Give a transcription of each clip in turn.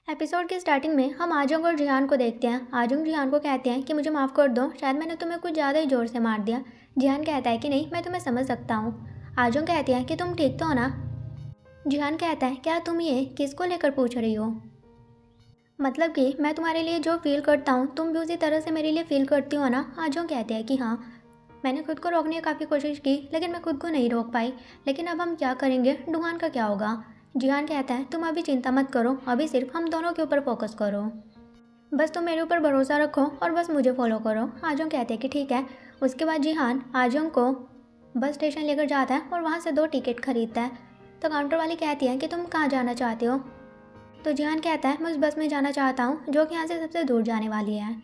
Episode की starting में हम आजंग और जिहान को देखते हैं। आजंग जिहान को कहते हैं कि मुझे माफ़ कर दो, शायद मैंने तुम्हें कुछ ज़्यादा ही ज़ोर से मार दिया। जिहान कहता है कि नहीं, मैं तुम्हें समझ सकता हूँ। आजंग कहती है कि तुम ठीक तो हो ना। जिहान कहता है क्या तुम ये किसको लेकर पूछ रही हो? मतलब कि मैं तुम्हारे लिए जो फील करता हूँ तुम भी उसी तरह से मेरे लिए फील करती हो ना। आजंग कहते हैं कि हाँ, मैंने खुद को रोकने की काफ़ी कोशिश की लेकिन मैं खुद को नहीं रोक पाई। लेकिन अब हम क्या करेंगे, डूहान का क्या होगा? जिहान कहता है तुम अभी चिंता मत करो, अभी सिर्फ हम दोनों के ऊपर फोकस करो। बस तुम मेरे ऊपर भरोसा रखो और बस मुझे फॉलो करो। आजंग कहते हैं कि ठीक है। उसके बाद जिहान आजंग को बस स्टेशन लेकर जाता है और वहाँ से 2 टिकट खरीदता है। तो काउंटर वाली कहती है कि तुम कहाँ जाना चाहते हो? तो जिहान कहता है मैं उस बस में जाना चाहता हूँ जो कि यहाँ से सबसे दूर जाने वाली है।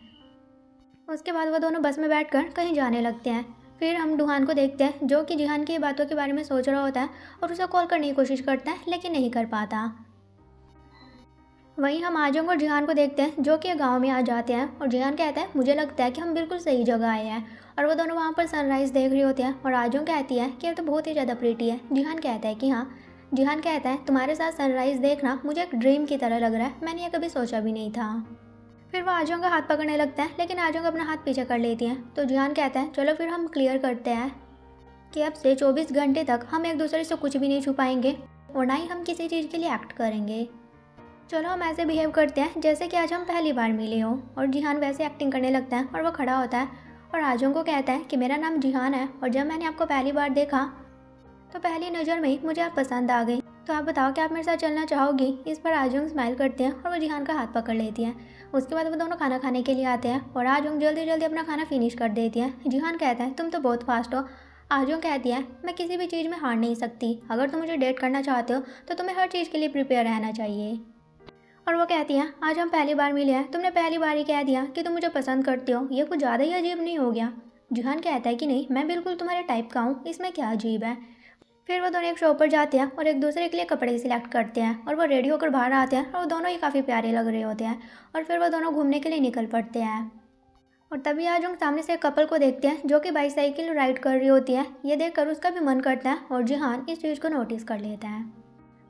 उसके बाद वो दोनों बस में बैठकर कहीं जाने लगते हैं। फिर हम डूहान को देखते हैं जो कि जिहान की बातों के बारे में सोच रहा होता है और उसे कॉल करने की कोशिश करता है लेकिन नहीं कर पाता। वहीं हम आजंग और जिहान को देखते हैं जो कि गांव में आ जाते हैं और जिहान कहता है मुझे लगता है कि हम बिल्कुल सही जगह आए हैं। और वो दोनों वहाँ पर सनराइज़ देख रहे होते हैं और आजंग कहती है कि ये तो बहुत ही ज़्यादा प्रीटी है। जिहान कहता है कि हाँ। जिहान कहता है तुम्हारे साथ सनराइज़ देखना मुझे एक ड्रीम की तरह लग रहा है, मैंने ये कभी सोचा भी नहीं था। फिर वो आजंग का हाथ पकड़ने लगता है लेकिन आजंग अपना हाथ पीछे कर लेती है। तो जिहान कहता है चलो फिर हम क्लियर करते हैं कि अब से 24 घंटे तक हम एक दूसरे से कुछ भी नहीं छुपाएंगे और ना ही हम किसी चीज़ के लिए एक्ट करेंगे। चलो हम ऐसे बिहेव करते हैं जैसे कि आज हम पहली बार मिले हो। और जिहान वैसे एक्टिंग करने लगता है और वो खड़ा होता है और आजंग को कहता है कि मेरा नाम जिहान है और जब मैंने आपको पहली बार देखा तो पहली नज़र में ही मुझे आप पसंद आ गई। तो आप बताओ कि आप मेरे साथ चलना चाहोगी? इस पर आजंग स्माइल करते हैं और वो जिहान का हाथ पकड़ लेती हैं। उसके बाद वो दोनों खाना खाने के लिए आते हैं और आजंग जल्दी जल्दी अपना खाना फिनिश कर देती हैं। जिहान कहता है तुम तो बहुत फास्ट हो। आजंग कहती है मैं किसी भी चीज़ में हार नहीं सकती, अगर तुम मुझे डेट करना चाहते हो तो तुम्हें हर चीज़ के लिए प्रिपेयर रहना चाहिए। और वो कहती है आज हम पहली बार मिले हैं, तुमने पहली बार ही कह दिया कि तुम मुझे पसंद करते हो, ये कुछ ज़्यादा ही अजीब नहीं हो गया? जिहान कहता है कि नहीं, मैं बिल्कुल तुम्हारे टाइप का हूँ, इसमें क्या अजीब है। फिर वो दोनों एक शॉप पर जाते हैं और एक दूसरे के लिए कपड़े सिलेक्ट करते हैं और वो रेडी होकर बाहर आते हैं और वो दोनों ही काफ़ी प्यारे लग रहे होते हैं। और फिर वो दोनों घूमने के लिए निकल पड़ते हैं। और तभी आज हम सामने से एक कपल को देखते हैं जो कि बाईसाइकिल राइड कर रही होती है। ये देखकर उसका भी मन करता है और जिहान इस चीज़ को नोटिस कर लेता है।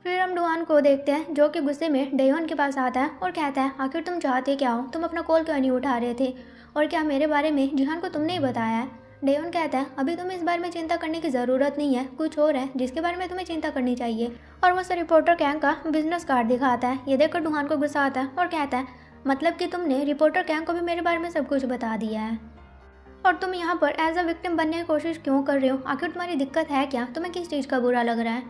फिर हम डूहान को देखते हैं जो कि गुस्से में डेयोन के पास आता है और कहता है आखिर तुम चाहते क्या हो, तुम अपना कॉल क्यों नहीं उठा रहे थे, और क्या मेरे बारे में जिहान को तुमने ही बताया है? डेयोन कहता है अभी तुम्हें इस बारे में चिंता करने की ज़रूरत नहीं है, कुछ और है जिसके बारे में तुम्हें चिंता करनी चाहिए। और वो उसे रिपोर्टर कैंग का बिजनेस कार्ड दिखाता है। ये देखकर डूहान को गुस्सा आता है और कहता है मतलब कि तुमने रिपोर्टर कैंग को भी मेरे बारे में सब कुछ बता दिया है और तुम यहाँ पर एज अ विक्टिम बनने की कोशिश क्यों कर रहे हो? आखिर तुम्हारी दिक्कत है क्या? तुम्हें किस चीज़ का बुरा लग रहा है?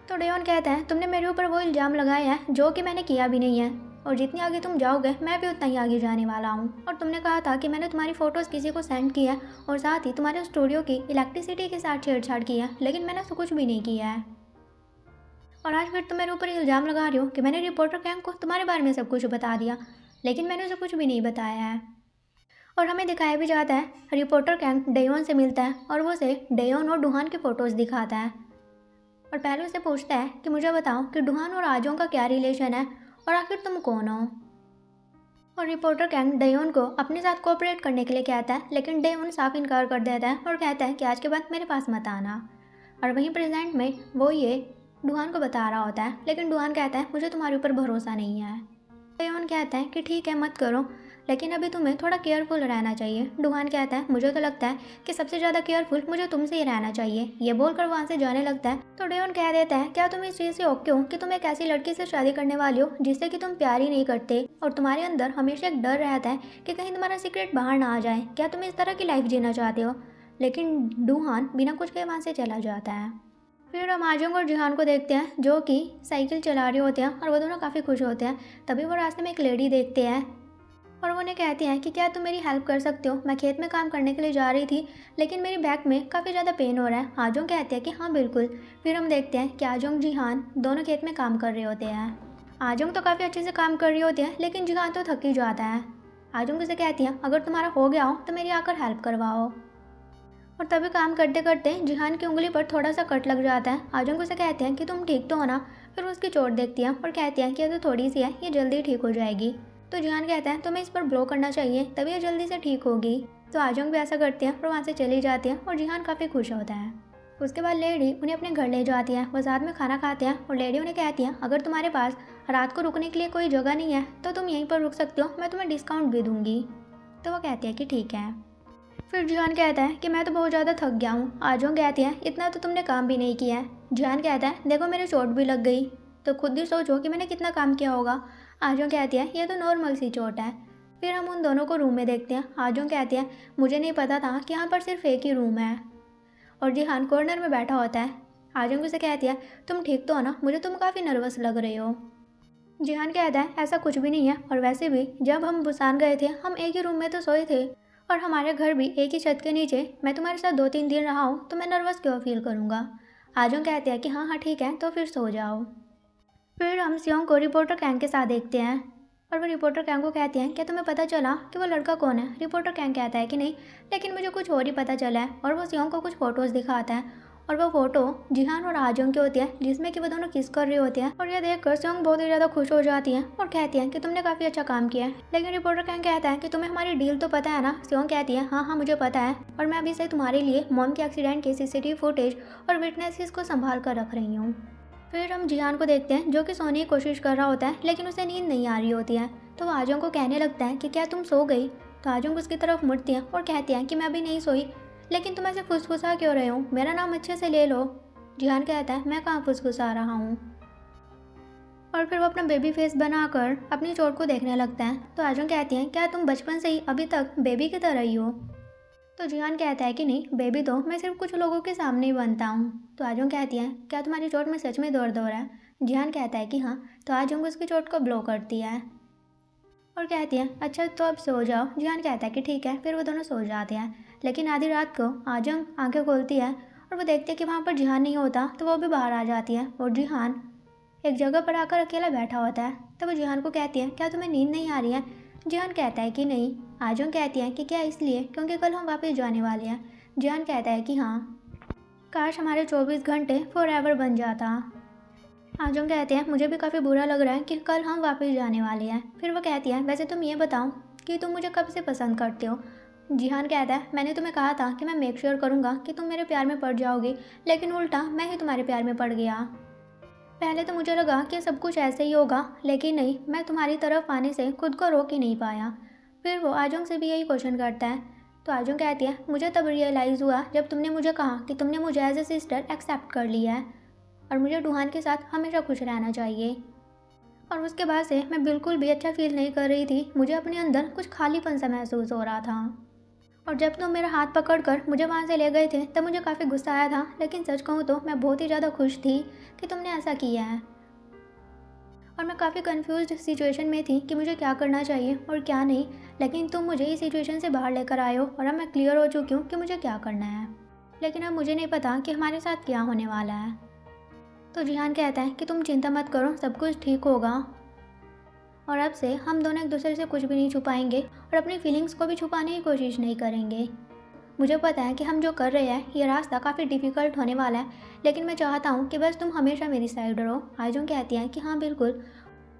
तो डेयोन कहता है तुमने मेरे ऊपर वो इल्ज़ाम लगाया है जो कि मैंने किया भी नहीं है, और जितनी आगे तुम जाओगे मैं भी उतना ही आगे जाने वाला हूँ। और तुमने कहा था कि मैंने तुम्हारी फ़ोटोज़ किसी को सेंड किया है और साथ ही तुम्हारे स्टूडियो की इलेक्ट्रिसिटी के साथ छेड़छाड़ की है, लेकिन मैंने ऐसा कुछ भी नहीं किया है। और आज फिर तुम मेरे ऊपर इल्ज़ाम लगा रहे हो कि मैंने रिपोर्टर कैंग को तुम्हारे बारे में सब कुछ बता दिया, लेकिन मैंने उसे कुछ भी नहीं बताया है। और हमें दिखाया भी जाता है रिपोर्टर कैंग डेयोन से मिलता है और वो उसे डेयोन और डूहान के फ़ोटोज़ दिखाता है और पहले उसे पूछता है कि मुझे बताओ कि डूहान और आजोंग का क्या रिलेशन है और आखिर तुम कौन हो। और रिपोर्टर कैंग डेयोन को अपने साथ कोऑपरेट करने के लिए कहता है, लेकिन डेयोन साफ इनकार कर देता है और कहता है कि आज के बाद मेरे पास मत आना। और वहीं प्रेजेंट में वो ये डूहान को बता रहा होता है, लेकिन डूहान कहता है मुझे तुम्हारे ऊपर भरोसा नहीं है। डेयोन कहता है कि ठीक है मत करो, लेकिन अभी तुम्हें थोड़ा केयरफुल रहना चाहिए। डूहान कहता है मुझे तो लगता है कि सबसे ज़्यादा केयरफुल मुझे तुमसे ही रहना चाहिए। ये बोलकर वहाँ से जाने लगता है। तो डेयोन कह देता है क्या तुम इस चीज़ से ओके हो कि तुम एक ऐसी लड़की से शादी करने वाली हो जिससे कि तुम प्यार ही नहीं करते और तुम्हारे अंदर हमेशा एक डर रहता है कि कहीं तुम्हारा सीक्रेट बाहर ना आ जाए? क्या तुम इस तरह की लाइफ जीना चाहते हो? लेकिन डूहान बिना कुछ कहे वहाँ से चला जाता है। फिर हम आजंग और जिहान को देखते हैं जो कि साइकिल चला रहे होते हैं और वो दोनों काफ़ी खुश होते हैं। तभी वो रास्ते में एक लेडी देखते हैं और वो उन्हें कहती हैं कि क्या तुम मेरी हेल्प कर सकते हो? मैं खेत में काम करने के लिए जा रही थी लेकिन मेरी बैक में काफ़ी ज़्यादा पेन हो रहा है। आजंग कहते हैं कि हाँ बिल्कुल। फिर हम देखते हैं कि आजंग जिहान दोनों खेत में काम कर रहे होते हैं। आजंग तो काफ़ी अच्छे से काम कर रही होती है लेकिन जिहान तो थक ही जाता है। आजंग उसे कहती हैं अगर तुम्हारा हो गया हो तो मेरी आकर हेल्प करवाओ। और तभी काम करते करते जिहान की उंगली पर थोड़ा सा कट लग जाता है। आजंग उसे कहते हैं कि तुम ठीक तो हो ना? फिर उसकी चोट देखती है और कहती है कि ये तो थोड़ी सी है, ये जल्दी ठीक हो जाएगी। तो जिहान कहता है तुम्हें इस पर ब्लो करना चाहिए तभी ये जल्दी से ठीक होगी। तो आजंग भी ऐसा करते हैं और वहाँ से चली जाती है और जिहान काफ़ी खुश होता है। उसके बाद लेडी उन्हें अपने घर ले जाती है, वो साथ में खाना खाते हैं और लेडी उन्हें कहती है अगर तुम्हारे पास रात को रुकने के लिए कोई जगह नहीं है तो तुम यहीं पर रुक सकते हो, मैं तुम्हें डिस्काउंट भी दूंगी। तो वो कहती है कि ठीक है। फिर जिहान कहता है कि मैं तो बहुत ज़्यादा थक गया हूँ। आजोंग कहती है इतना तो तुमने काम भी नहीं किया है। जिहान कहता है देखो मेरे चोट भी लग गई, तो खुद ही सोचो कि मैंने कितना काम किया होगा। आजोंग कहती है ये तो नॉर्मल सी चोट है। फिर हम उन दोनों को रूम में देखते हैं। आजोंग कहती है मुझे नहीं पता था कि यहाँ पर सिर्फ एक ही रूम है। और जिहान कॉर्नर में बैठा होता है। आजोंग उसे कहती है तुम ठीक तो हो ना, मुझे तुम काफ़ी नर्वस लग रहे हो। जिहान कहता है ऐसा कुछ भी नहीं है, और वैसे भी जब हम बुसान गए थे हम एक ही रूम में तो सोए थे, और हमारे घर भी एक ही छत के नीचे। मैं तुम्हारे साथ 2-3 दिन रहा हूँ तो मैं नर्वस क्यों फील करूँगा। आजोंग कहते हैं कि हाँ हाँ ठीक है, तो फिर सो जाओ। फिर हम सियोंग को रिपोर्टर कैंग के साथ देखते हैं, और वो रिपोर्टर कैंग को कहते हैं क्या तुम्हें पता चला कि वो लड़का कौन है। रिपोर्टर कैंग कहता है कि नहीं, लेकिन मुझे कुछ और ही पता चला है। और वो सियोंग को कुछ फ़ोटोज़ दिखाता है, और वो फ़ोटो जिहान और आजोंग की होती है, जिसमें कि वो दोनों किस कर रहे होते हैं। और यह देखकर सियोंग बहुत ही ज़्यादा खुश हो जाती है और कहती है कि तुमने काफ़ी अच्छा काम किया है। लेकिन रिपोर्टर कैंग कहता है कि तुम्हें हमारी डील तो पता है ना। सियोंग कहती है हाँ हाँ मुझे पता है, और मैं अभी से तुम्हारे लिए मॉम के एक्सीडेंट के CCTV फुटेज और विटनेसेस को संभाल कर रख रही हूँ। फिर हम जिहान को देखते हैं जो कि सोने की कोशिश कर रहा होता है, लेकिन उसे नींद नहीं आ रही होती है। तो वो आजोंग को कहने लगता है कि क्या तुम सो गई। तो आजोंग उसकी तरफ मुड़ती है और कहती है कि मैं अभी नहीं सोई, लेकिन तुम ऐसे फुसफुसा क्यों रहे हो, मेरा नाम अच्छे से ले लो। जिहान कहता है मैं कहाँ फुसफुसा रहा हूँ। और फिर वो अपना बेबी फेस बनाकर अपनी चोट को देखने लगता है। तो आजोंग कहती है क्या तुम बचपन से ही अभी तक बेबी की तरह ही हो। तो जिहान कहता है कि नहीं, बेबी तो मैं सिर्फ कुछ लोगों के सामने ही बनता हूँ। तो आजोंग कहती है क्या तुम्हारी चोट में सच में दर्द हो रहा है। जिहान कहता है कि हाँ। तो आजोंग उसकी चोट को ब्लो करती है और कहती है अच्छा तो अब सो जाओ। जिहान कहता है कि ठीक है। फिर वो दोनों सो जाते हैं, लेकिन आधी रात को आजोंग आंखें खोलती है और वो देखती है कि वहाँ पर जिहान नहीं होता, तो वो भी बाहर आ जाती है। और जिहान एक जगह पर आकर अकेला बैठा होता है। तो वो जिहान को कहती है क्या तुम्हें नींद नहीं आ रही है। जिहान कहता है कि नहीं। आजोंग कहती है कि क्या इसलिए क्योंकि कल हम वापस जाने वाले हैं। जिहान कहता है कि हाँ, काश हमारे 24 घंटे फॉरएवर बन जाता। आजोंग कहते हैं मुझे भी काफ़ी बुरा लग रहा है कि कल हम वापस जाने वाले हैं। फिर वो कहती है वैसे तुम ये बताओ कि तुम मुझे कब से पसंद करते हो। जिहान कहता है मैंने तुम्हें कहा था कि मैं मेक श्योर करूँगा कि तुम मेरे प्यार में पड़ जाओगी, लेकिन उल्टा मैं ही तुम्हारे प्यार में पड़ गया। पहले तो मुझे लगा कि सब कुछ ऐसे ही होगा, लेकिन नहीं, मैं तुम्हारी तरफ आने से खुद को रोक ही नहीं पाया। फिर वो आजोंग से भी यही क्वेश्चन करता है। तो आजोंग कहती है मुझे तब रियलाइज़ हुआ जब तुमने मुझे कहा कि तुमने मुझे एज ए सिस्टर एक्सेप्ट कर लिया है और मुझे डूहान के साथ हमेशा खुश रहना चाहिए। और उसके बाद से मैं बिल्कुल भी अच्छा फील नहीं कर रही थी, मुझे अपने अंदर कुछ खालीपन सा महसूस हो रहा था। और जब तुम मेरा हाथ पकड़कर मुझे वहाँ से ले गए थे तब मुझे काफ़ी गुस्सा आया था, लेकिन सच कहूँ तो मैं बहुत ही ज़्यादा खुश थी कि तुमने ऐसा किया है। और मैं काफ़ी कंफ्यूज्ड सिचुएशन में थी कि मुझे क्या करना चाहिए और क्या नहीं, लेकिन तुम मुझे इस सिचुएशन से बाहर लेकर आए हो और अब मैं क्लियर हो चुकी हूँ कि मुझे क्या करना है। लेकिन अब मुझे नहीं पता कि हमारे साथ क्या होने वाला है। तो जिहान कहता है कि तुम चिंता मत करो, सब कुछ ठीक होगा, और अब से हम दोनों एक दूसरे से कुछ भी नहीं छुपाएंगे और अपनी फीलिंग्स को भी छुपाने की कोशिश नहीं करेंगे। मुझे पता है कि हम जो कर रहे हैं ये रास्ता काफ़ी डिफ़िकल्ट होने वाला है, लेकिन मैं चाहता हूँ कि बस तुम हमेशा मेरी साइड रहो। आजोंग कहती हैं कि हाँ बिल्कुल।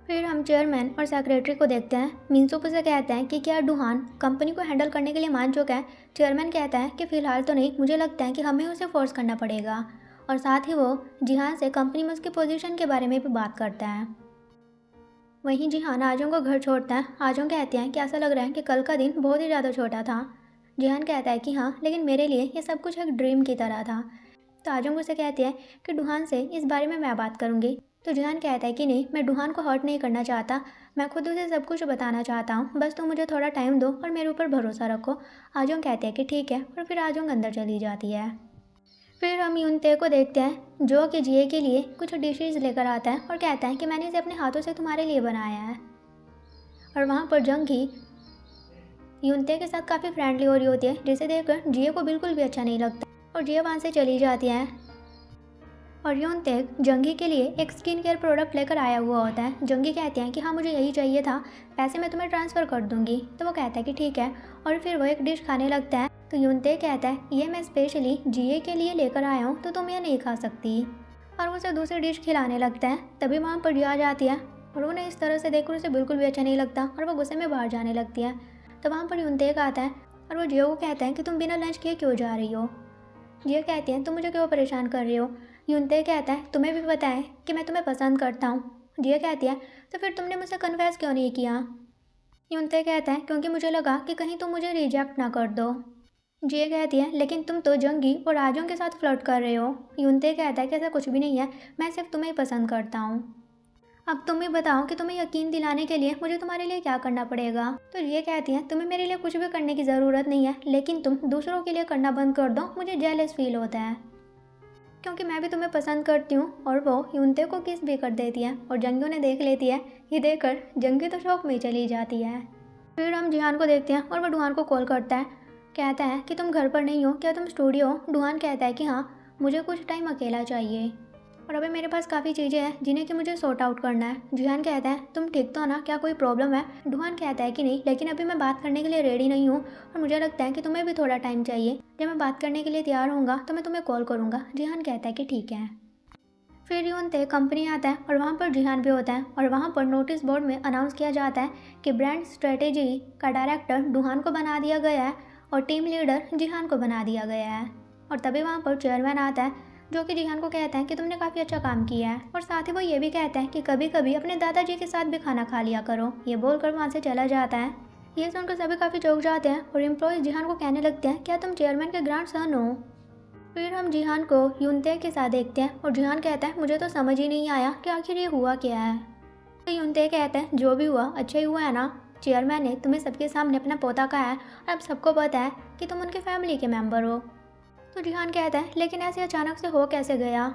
फिर हम चेयरमैन और सेक्रेटरी को देखते हैं। मिनसुप से कहते हैं कि क्या डूहान कंपनी को हैंडल करने के लिए मान चुका है। चेयरमैन कहता है कि फ़िलहाल तो नहीं, मुझे लगता है कि हमें उसे फोर्स करना पड़ेगा। और साथ ही वो जिहान से कंपनी में उसकी पोजीशन के बारे में भी बात करता है। वहीं जिहान आजोंग को घर छोड़ता है। आजोंग कहते हैं कि ऐसा लग रहा है कि कल का दिन बहुत ही ज़्यादा छोटा था। जिहान कहता है कि हाँ, लेकिन मेरे लिए ये सब कुछ एक ड्रीम की तरह था। तो आजोंग उसे कहती है कि डूहान से इस बारे में मैं बात करूँगी। तो जिहान कहता है कि नहीं, मैं डूहान को हर्ट नहीं करना चाहता, मैं खुद उसे सब कुछ बताना चाहता हूँ, बस तुम मुझे थोड़ा टाइम दो और मेरे ऊपर भरोसा रखो। आजोंग कहते हैं कि ठीक है, और फिर आजोंग अंदर चली जाती है। फिर हम यूनते को देखते हैं जो कि जिए के लिए कुछ डिशेज़ लेकर आता है और कहता है कि मैंने इसे अपने हाथों से तुम्हारे लिए बनाया है। और वहाँ पर जंगी यूनते के साथ काफ़ी फ्रेंडली हो रही होती है, जिसे देखकर जिए को बिल्कुल भी अच्छा नहीं लगता और जिए वहाँ से चली जाती है। और यूनते जंगी के लिए एक स्किन केयर प्रोडक्ट लेकर आया हुआ होता है। जंगी कहते हैं कि हाँ मुझे यही चाहिए था, पैसे मैं तुम्हें ट्रांसफ़र कर दूँगी। तो वो कहता है कि ठीक है, और फिर वो एक डिश खाने लगता है। तो यूनते कहता है ये मैं स्पेशली जिए के लिए लेकर आया हूँ, तो तुम ये नहीं खा सकती। और वो उसे दूसरी डिश खिलाने लगता है। तभी वहाँ पर जिया जाती है और उन्हें इस तरह से देखकर उसे बिल्कुल भी अच्छा नहीं लगता और वो गुस्से में बाहर जाने लगती है। तो वहाँ पर यूनते आता है और वो जियो को कहता है कि तुम बिना लंच किए क्यों जा रही हो। जिया कहती है तुम मुझे क्यों परेशान कर रही हो। यूनते कहता है तुम्हें भी पता है कि मैं तुम्हें पसंद करता हूँ। जिया कहती है तो फिर तुमने मुझसे कन्फेस क्यों नहीं किया। यूनते कहता है क्योंकि मुझे लगा कि कहीं तुम मुझे रिजेक्ट ना कर दो। जिया कहती है लेकिन तुम तो जंगी और आजों के साथ फ्लर्ट कर रहे हो। यूनते कहता है कि ऐसा कुछ भी नहीं है, मैं सिर्फ तुम्हें ही पसंद करता हूँ। अब तुम ही बताओ कि तुम्हें यकीन दिलाने के लिए मुझे तुम्हारे लिए क्या करना पड़ेगा। तो ये कहती है तुम्हें मेरे लिए कुछ भी करने की ज़रूरत नहीं है, लेकिन तुम दूसरों के लिए करना बंद कर दो, मुझे जेलस फील होता है क्योंकि मैं भी तुम्हें पसंद करती हूँ। और वो यूनते को किस भी कर देती है और जंगी उन्हें देख लेती है। ये देखकर जंगी तो शौक में चली जाती है। फिर हम जिहान को देखते हैं और वह डुहान को कॉल करता है। कहता है कि तुम घर पर नहीं हो, क्या तुम स्टूडियो हो। डुहान कहता है कि हाँ, मुझे कुछ टाइम अकेला चाहिए और अभी मेरे पास काफ़ी चीज़ें हैं जिन्हें कि मुझे सॉर्ट आउट करना है। जिहान कहता है तुम ठीक तो हो ना, क्या कोई प्रॉब्लम है। डुहान कहता है कि नहीं, लेकिन अभी मैं बात करने के लिए रेडी नहीं हूँ और मुझे लगता है कि तुम्हें भी थोड़ा टाइम चाहिए। जब मैं बात करने के लिए तैयार होऊंगा तो मैं तुम्हें कॉल करूँगा। जिहान कहता है कि ठीक है। फिर यूनते कंपनी आता है और वहाँ पर जिहान भी होता है और वहाँ पर नोटिस बोर्ड में अनाउंस किया जाता है कि ब्रांड स्ट्रेटेजी का डायरेक्टर डुहान को बना दिया गया है और टीम लीडर जिहान को बना दिया गया है। और तभी वहाँ पर चेयरमैन आता है जो कि जिहान को कहता है कि तुमने काफ़ी अच्छा काम किया है और साथ ही वो ये भी कहता है कि कभी कभी अपने दादाजी के साथ भी खाना खा लिया करो। ये बोलकर वहाँ से चला जाता है। ये सुनकर सभी काफ़ी चौंक जाते हैं और एम्प्लॉयज जिहान को कहने लगते हैं क्या तुम चेयरमैन के ग्रैंड सन हो। फिर हम जिहान को यूनते के साथ देखते हैं और जिहान कहता है मुझे तो समझ ही नहीं आया कि आखिर ये हुआ क्या है। तो यूनते कहता है जो भी हुआ अच्छा ही हुआ है ना। चेयरमैन ने तुम्हें सबके सामने अपना पोता कहा है और अब सबको पता है कि तुम उनके फैमिली के मेंबर हो। तो जिहान कहता है लेकिन ऐसे अचानक से हो कैसे गया।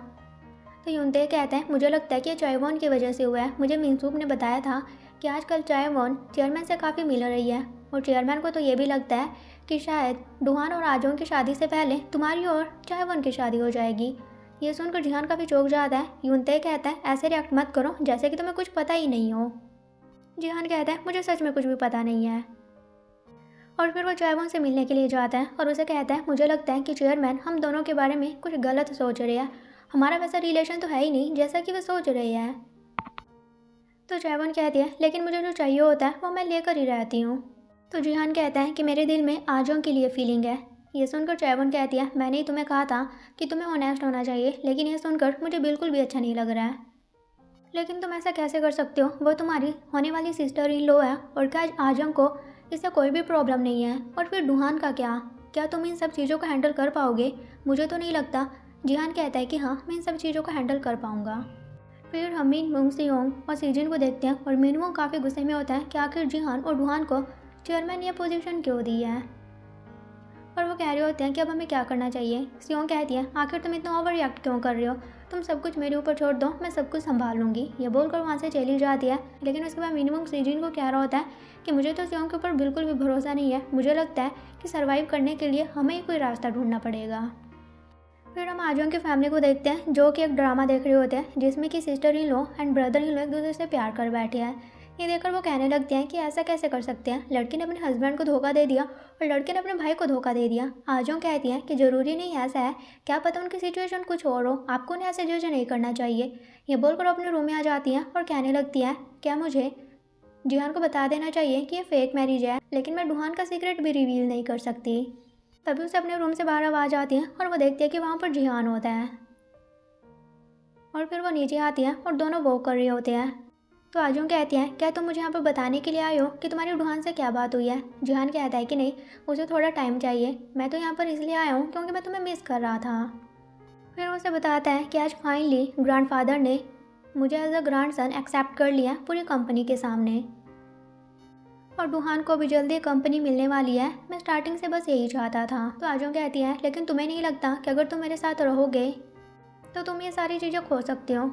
तो यूनते कहता है मुझे लगता है कि ये चायवॉन की वजह से हुआ है। मुझे मिनसूब ने बताया था कि आजकल चायवॉन चेयरमैन से काफ़ी मिल रही है और चेयरमैन को तो ये भी लगता है कि शायद डुहान और आजों की शादी से पहले तुम्हारी और चायवॉन की शादी हो जाएगी। ये सुनकर जिहान काफ़ी चौंक जाता है। यूनते कहता है ऐसे रिएक्ट मत करो जैसे कि तुम्हें कुछ पता ही नहीं हो। जिहान कहता है मुझे सच में कुछ भी पता नहीं है। और फिर वो चायवॉन से मिलने के लिए जाता है और उसे कहता है मुझे लगता है कि चेयरमैन हम दोनों के बारे में कुछ गलत सोच रहे हैं, हमारा वैसा रिलेशन तो है ही नहीं जैसा कि वो सोच रहे हैं। तो चायवॉन कहती है लेकिन मुझे जो चाहिए होता है वो मैं लेकर ही रहती हूँ। तो जिहान कहता है कि मेरे दिल में आजों के लिए फीलिंग है। ये सुनकर चायवॉन कहती है मैंने ही तुम्हें कहा था कि तुम्हें ऑनेस्ट होना चाहिए, लेकिन ये सुनकर मुझे बिल्कुल भी अच्छा नहीं लग रहा है। लेकिन तुम ऐसा कैसे कर सकते हो, वो तुम्हारी होने वाली सिस्टर इन लॉ है और क्या आजम को इससे कोई भी प्रॉब्लम नहीं है। और फिर डुहान का क्या तुम इन सब चीज़ों को हैंडल कर पाओगे। मुझे तो नहीं लगता। जिहान कहता है कि हाँ, मैं इन सब चीज़ों को हैंडल कर पाऊँगा। फिर हम मिनवोंग सियोंग और सीजिन को देखते हैं और मिनवोंग काफ़ी गुस्से में होता है कि आखिर जिहान और डुहान को चेयरमैन ये पोजीशन क्यों दी है। और वो कह रहे होते हैं कि अब हमें क्या करना चाहिए। सियोंग कहती है आखिर तुम इतना ओवर रिएक्ट क्यों कर रहे हो, तुम सब कुछ मेरे ऊपर छोड़ दो, मैं सब कुछ संभाल लूँगी। ये बोलकर वहाँ से चली जाती है। लेकिन उसके बाद मिनवोंग सीजिन को कह रहा होता है कि मुझे तो सियोंग के ऊपर बिल्कुल भी भरोसा नहीं है। मुझे लगता है कि सर्वाइव करने के लिए हमें ही कोई रास्ता ढूंढना पड़ेगा। फिर हम आजों की फैमिली को देखते हैं जो कि एक ड्रामा देख रहे होते हैं जिसमें कि sister in law and brother in law एक दूसरे से प्यार कर बैठे हैं। ये देखकर वो कहने लगते हैं कि ऐसा कैसे कर सकते हैं, लड़की ने अपने हस्बैंड को धोखा दे दिया और लड़के ने अपने भाई को धोखा दे दिया। आजों कहती हैं कि ज़रूरी नहीं ऐसा है, क्या पता उनकी सिचुएशन कुछ और हो, आपको उन्हें ऐसे जज नहीं करना चाहिए। ये बोलकर अपने रूम में आ जाती हैं और कहने लगती हैं क्या मुझे जिहान को बता देना चाहिए कि ये फेक मैरिज है, लेकिन मैं डुहान का सीक्रेट भी रिवील नहीं कर सकती। तभी उसे अपने रूम से बाहर आवाज़ आती है और वो देखती है कि वहाँ पर जिहान होता है। और फिर वो नीचे आती है और दोनों वॉक कर रहे होते हैं। तो आजों कहती हैं क्या तुम मुझे यहाँ पर बताने के लिए आए हो कि तुम्हारी डुहान से क्या बात हुई है। जिहान कहता है कि नहीं, उसे थोड़ा टाइम चाहिए, मैं तो यहाँ पर इसलिए आया हूँ क्योंकि मैं तुम्हें मिस कर रहा था। फिर उसे बताता है कि आज फाइनली ग्रैंडफादर ने मुझे as a grandson accept कर लिया पूरी कंपनी के सामने और डुहान को भी जल्दी कंपनी मिलने वाली है। मैं स्टार्टिंग से बस यही चाहता था। तो आजों कहती है लेकिन तुम्हें नहीं लगता कि अगर तुम मेरे साथ रहोगे तो तुम ये सारी चीज़ें खो सकते हो।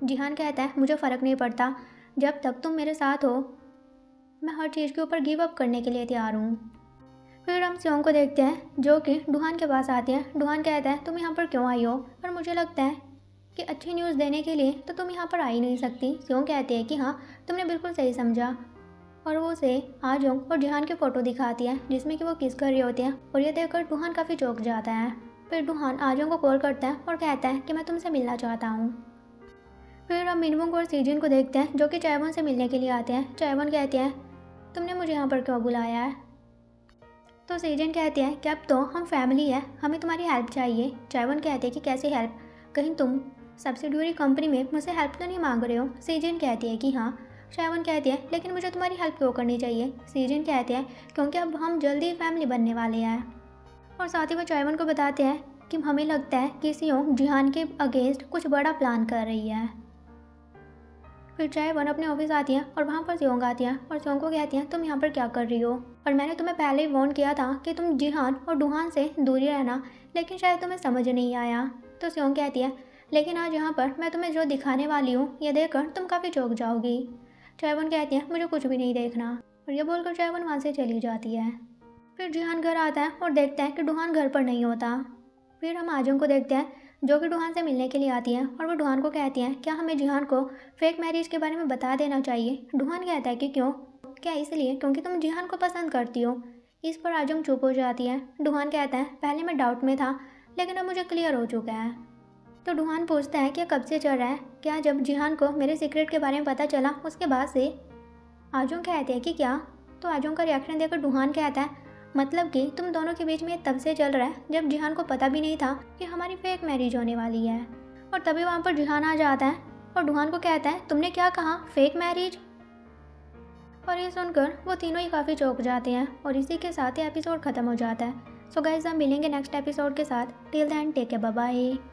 जिहान कहता है मुझे फ़र्क नहीं पड़ता, जब तक तुम मेरे साथ हो मैं हर चीज़ के ऊपर गिव अप करने के लिए तैयार हूँ। फिर हम सियोंग को देखते हैं जो कि डुहान के पास आते हैं। डुहान कहता है तुम यहाँ पर क्यों आई हो, पर मुझे लगता है कि अच्छी न्यूज़ देने के लिए तो तुम यहाँ पर आ ही नहीं सकती। सियोंग कहते हैं कि हाँ, तुमने बिल्कुल सही समझा। और वो उसे आजोंग और जिहान की फ़ोटो दिखाती है जिसमें कि वो किस कर रहे होते हैं और ये देखकर डुहान काफ़ी चौंक जाता है। फिर डुहान आजोंग को कॉल करता है और कहता है कि मैं तुमसे मिलना चाहता हूँ। फिर हम मिनवोंग और सीजिन को देखते हैं जो कि चायवॉन से मिलने के लिए आते हैं। चायवॉन कहते हैं तुमने मुझे यहाँ पर क्यों बुलाया है। तो सेजन कहते हैं कि अब तो हम फैमिली है, हमें तुम्हारी हेल्प चाहिए। चायवन कहते हैं कि कैसे हेल्प, कहीं तुम सब्सिडियरी कंपनी में मुझसे हेल्प तो नहीं मांग रहे हो। सेजन कहती है कि हाँ। चायवन कहती है लेकिन मुझे तुम्हारी हेल्प क्यों करनी चाहिए। सेजन कहते हैं क्योंकि अब हम जल्दी ही फैमिली बनने वाले हैं। और साथ ही वो चायवन को बताते हैं कि हमें लगता है कि सियोंग जिहान के अगेंस्ट कुछ बड़ा प्लान कर रही है। फिर चायवन अपने ऑफिस आती है और वहाँ पर सियोंग आती है और सियोंग को कहती हैं तुम यहाँ पर क्या कर रही हो, और मैंने तुम्हें पहले ही वार्न किया था कि तुम जिहान और डुहान से दूरी रहना, लेकिन शायद तुम्हें समझ नहीं आया। तो सियोंग कहती है लेकिन आज यहाँ पर मैं तुम्हें जो दिखाने वाली हूँ ये देखकर तुम काफ़ी चौंक जाओगी। चायवन कहती है मुझे कुछ भी नहीं देखना, और ये बोलकर चायवन वहाँ से चली जाती है। फिर जिहान घर आता है और देखता है कि डुहान घर पर नहीं होता। फिर हम आजम को देखते हैं जो कि डुहान से मिलने के लिए आती हैं और वो डुहान को कहती हैं क्या हमें जिहान को फेक मैरिज के बारे में बता देना चाहिए। डुहान कहता है कि क्यों, क्या इसलिए क्योंकि तुम जिहान को पसंद करती हो। इस पर आजम चुप हो जाती है। डुहान कहता है पहले मैं डाउट में था लेकिन अब मुझे क्लियर हो चुका है। तो डुहान पूछता है क्या कब से चल रहा है, क्या जब जिहान को मेरे सीक्रेट के बारे में पता चला उसके बाद से। आजम कहते हैं कि क्या। तो आजम का रिएक्शन देखकर डुहान कहता है मतलब कि तुम दोनों के बीच में तब से चल रहा है जब जिहान को पता भी नहीं था कि हमारी फेक मैरिज होने वाली है। और तभी वहाँ पर जिहान आ जाता है और डुहान को कहता है तुमने क्या कहा, फेक मैरिज। और ये सुनकर वो तीनों ही काफ़ी चौंक जाते हैं और इसी के साथ ही एपिसोड ख़त्म हो जाता है। सो गाइस हम मिलेंगे नेक्स्ट एपिसोड के साथ। Till then take care, bye bye.